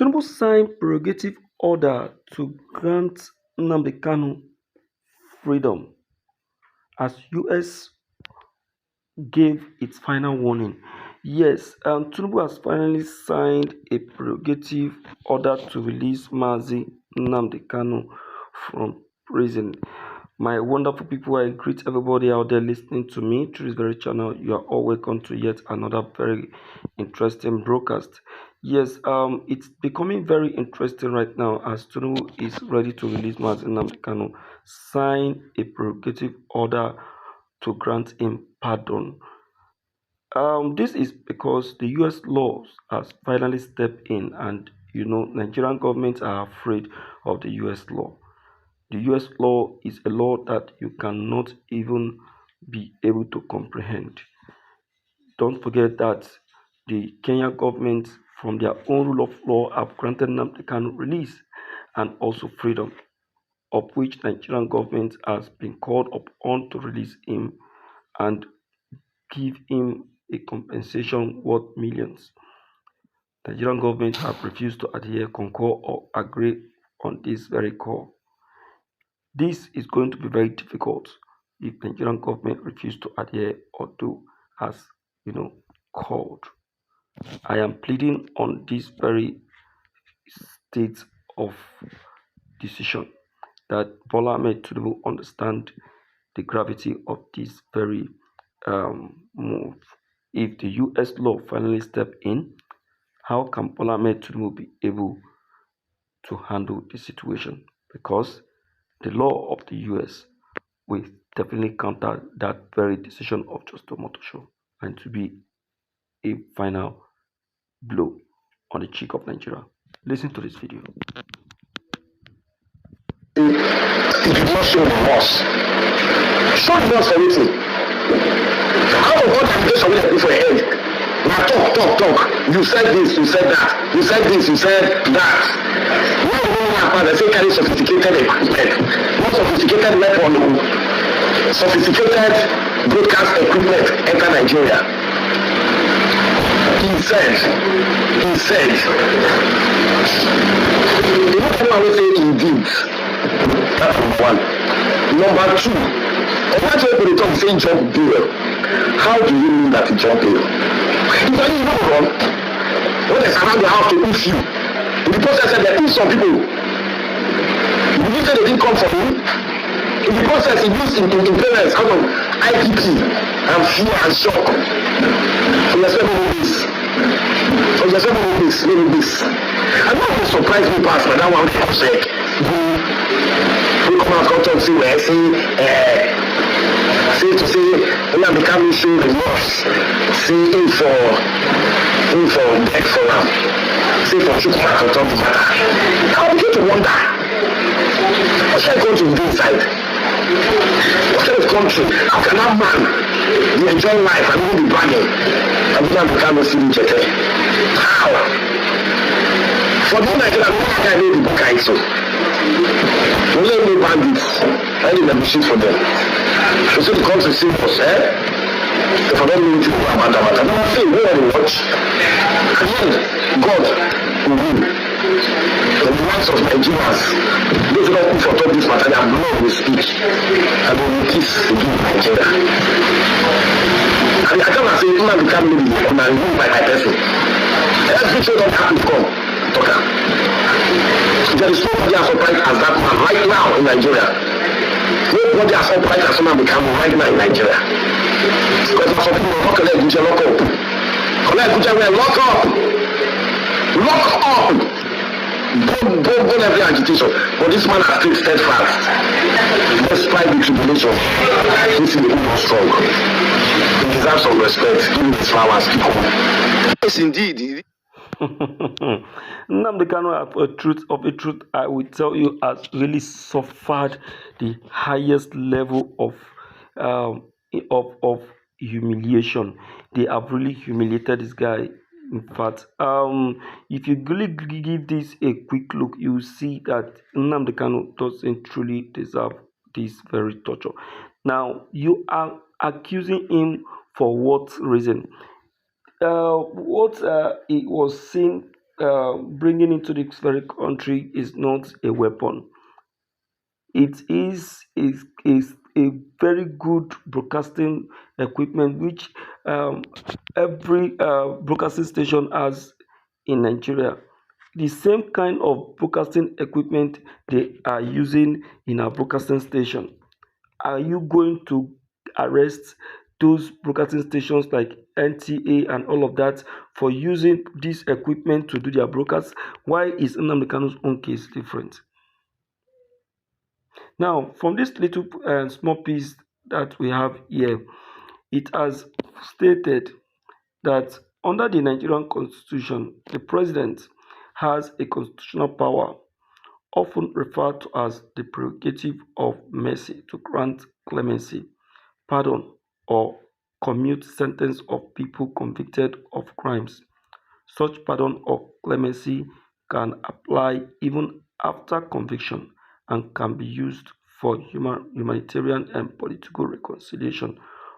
Tinubu signed prerogative order to grant Nnamdi Kanu freedom as US gave its final warning. Yes, Tinubu has finally signed a prerogative order to release Mazi Nnamdi Kanu from prison. My wonderful people, I greet everybody out there listening to me through this very channel. You are all welcome to yet another very interesting broadcast. Yes, it's becoming very interesting right now as Tinubu is ready to release Mazi Nnamdi Kanu, sign a prerogative order to grant him pardon. This is because the US laws has finally stepped in, and Nigerian governments are afraid of the US law. The US law is a law that you cannot even be able to comprehend. Don't forget that the Kenya government, from their own rule of law, have granted Nnamdi Kanu release and also freedom, of which Nigerian government has been called upon to release him and give him a compensation worth millions. Nigerian government have refused to adhere, concur, or agree on this very call. This is going to be very difficult if Nigerian government refuse to adhere or do as called. I am pleading on this very state of decision that Bola Ahmed Tinubu understand the gravity of this very move. If the US law finally step in, how can Bola Ahmed Tinubu be able to handle the situation? Because the law of the US will definitely counter that very decision of Justice Motosho and to be a final blow on the cheek of Nigeria. Listen to this video. It did not show remorse. Show remorse for anything. Out of all the allegations we have for your head, now talk. You said this, you said that. You said this, you said that. When you know that they say carry sophisticated equipment, not sophisticated weapon, sophisticated broadcast equipment enter Nigeria. He said, you know anyone will say indeed. That's number one. Number two, imagine when they talk saying jump bail. How do you mean that you jump bail? It's only not wrong. When they surround the house to oof you, in the process they oof some people. You mean say they didn't come for you? In the process, it used in parents out of IPP and fear and shock. So you're saying this. I'm not going to surprise me past, but that one was like, we come out and talk to where say to say, we have become show remorse, say in for death for now, say for Chukuma to talk to matter. I begin to wonder, what should I go to do inside? What kind of country? How can that man be enjoying life and even be bragging? And we have become a city jet? How? For the Nigeria, I know the book I saw. We let me bandits. I didn't negotiate for them. So say the country serious, If I don't know what you about that matter, I say, where to watch? And then God will win. The rights of Nigerians, those who don't for talk this matter, their blood will speak. And they will kiss again Nigeria. And I cannot say, man become maybe on a room by my person. Every show don't have to come. Talker. There is nobody as surprised as that man right now in Nigeria. Nobody as surprised as someone become right now in Nigeria. Because some people will collect Guja lock up. Collect Guja will lock up. Lock up. Don't every agitation. But this man has stayed steadfast. Despite the tribulation, this is the people strong. He deserves some respect. Give him his flowers. Yes, indeed. Nnamdi Kanu, of a truth, I will tell you, has really suffered the highest level of humiliation. They have really humiliated this guy. In fact, if you really give this a quick look, you will see that Nnamdi Kanu doesn't truly deserve this very torture. Now, you are accusing him for what reason? What it was seen bringing into this very country is not a weapon. It is a very good broadcasting equipment which every broadcasting station has in Nigeria. The same kind of broadcasting equipment they are using in our broadcasting station. Are you going to arrest those broadcasting stations like NTA and all of that for using this equipment to do their broadcast? Why is Nnamdi Kanu's own case different? Now, from this little small piece that we have here, it has stated that under the Nigerian constitution, the president has a constitutional power, often referred to as the prerogative of mercy, to grant clemency, pardon, or commute sentence of people convicted of crimes. Such pardon or clemency can apply even after conviction and can be used for humanitarian and political reconciliation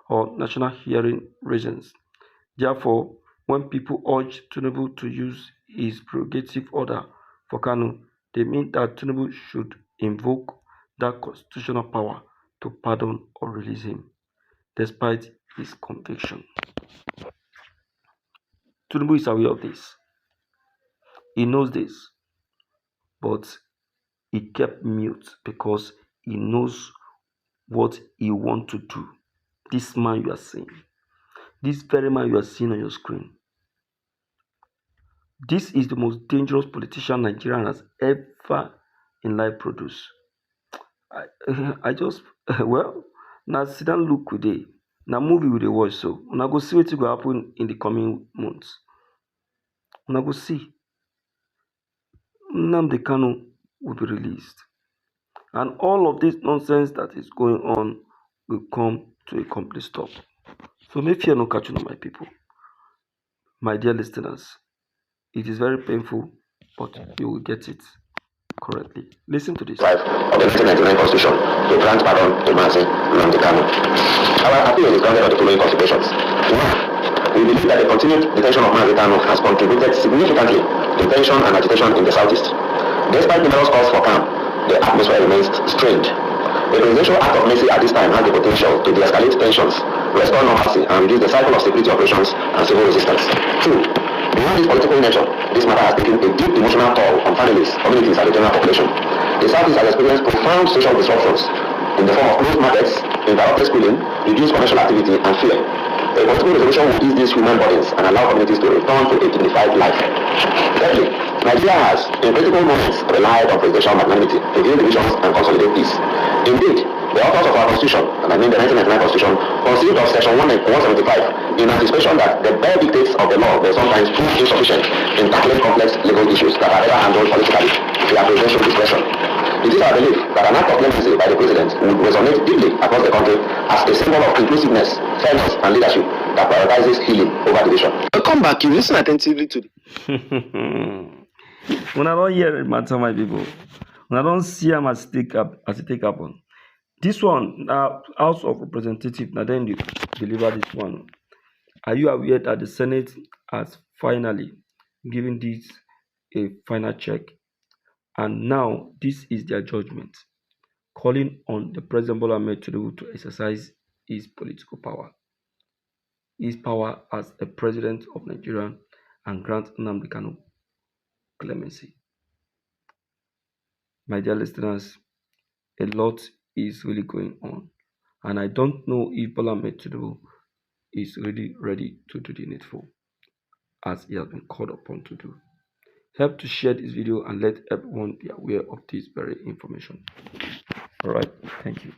or national hearing reasons. Therefore, when people urge Tinubu to use his prerogative order for Kanu, they mean that Tinubu should invoke that constitutional power to pardon or release him, despite his conviction. Tinubu is aware of this. He knows this, but he kept mute because he knows what he wants to do. This man you are seeing, this very man you are seeing on your screen, this is the most dangerous politician Nigeria has ever in life produced. I, I just, well, now sit down look with it. Now movie with the watch so. Now go see what will happen in the coming months. Now go see. Nnamdi Kanu will be released. And all of this nonsense that is going on will come to a complete stop. So make fear no catch you, my people. My dear listeners, it is very painful, but you will get it correctly. Listen to this. 5 of the 1999 Constitution to grant pardon to Mazi Nnamdi Kanu. Our appeal is grounded on the following considerations. 1. We believe that the continued detention of Mazi Kanu has contributed significantly to tension and agitation in the southeast. Despite numerous calls for calm, the atmosphere remains strained. A presidential act of mercy at this time has the potential to de-escalate tensions, restore normalcy, and reduce the cycle of security operations and civil resistance. 2. Beyond its political nature, this matter has taken a deep emotional toll on families, communities, and the general population. The Southeast has experienced profound social disruptions in the form of closed markets, interrupted schooling, reduced commercial activity, and fear. A political resolution will ease these human burdens and allow communities to return to a dignified life. Thirdly, Nigeria has, in critical moments, relied on presidential magnanimity to heal divisions and consolidate peace. Indeed, the authors of our constitution, and I mean the 1999 constitution, conceived of section 175 in anticipation that the bare dictates of the law may sometimes prove insufficient in tackling complex legal issues that are better handled politically via presidential discretion. It is our belief that an act of clemency by the president would resonate deeply across the country as a symbol of inclusiveness, fairness, and leadership that prioritizes healing over division. Come back, you listen attentively to When I don't hear it matter, my people, when I don't see him as it take happen. This one, House of Representatives, now then they deliver this one. Are you aware that the Senate has finally given this a final check? And now this is their judgment, calling on the President Bola Ahmed Tinubu to exercise his political power, his power as a president of Nigeria, and grant Nnamdi Kanu clemency. My dear listeners, a lot is really going on, and I don't know if Bola Ahmed Tinubu is really ready to do the needful as he has been called upon to do. Help to share this video and let everyone be aware of this very information. All right, thank you.